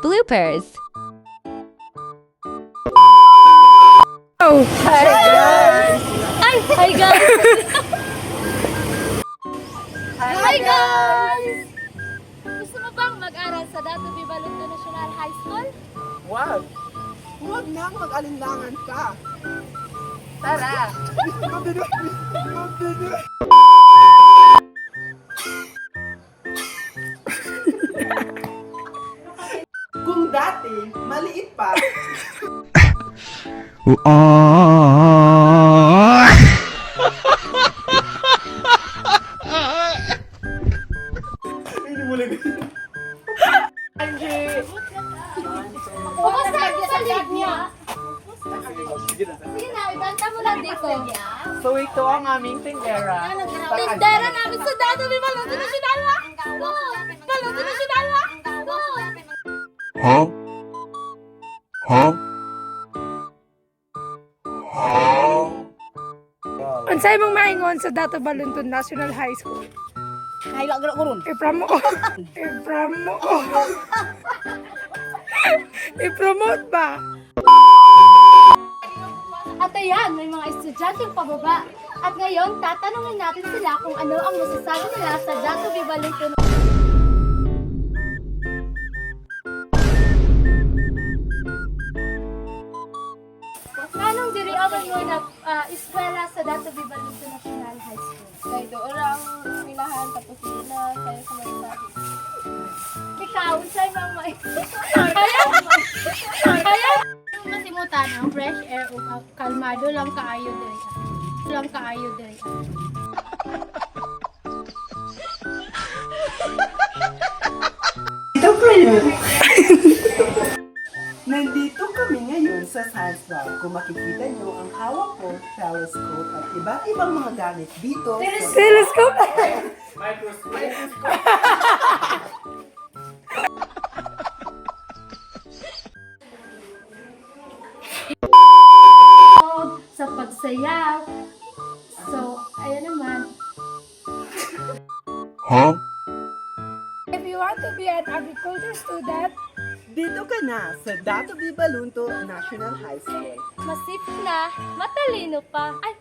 Bloopers. Oh! Hi guys! Ay! Hi guys! Hi guys! Gusto mo bang mag-aral sa Dato Viva International High School? Wag! Huwag nang mag-alinlangan ka! Tara! Kung dati, maliit pa, hindi mo lang. Angie! Bukas na ako sa lead niya! Sige na, ibanta mo lang dito. So ito ang aming tindera. Tindera namin sa Dato Viva International Go! Balot International Go! Huh? Huh? Unsay mong maingon sa Dato Balunton National High School? Ay, lagro ko ron. I-promote. I-promote. I-promote ba? At ayan, may mga estudyanteng pababa. At ngayon, tatanungin natin sila kung ano ang masasabi nila sa Dato Viva International. Anong diri awan mo na eskwela sa Dato Viva International High School? Kaya doon ang eskwelahan, tapos yun na tayo sa mga sabi. Ikaw, sa'y mga Ayaw! Masimutan ang fresh air o kalmado lang kaayo diri. Lang kaayo diri. Ito kayo! Nandito kami ngayon sa Science Lab. Kung makikita nyo ang hawak ko, telescope at iba't ibang mga gamit dito. Telescope. sa pagsayaw. So, ayan naman. Huh? If you want to be an agriculture student, Dito ka na sa Dato V. Balunto National High School. Masip na, matalino pa. Ay!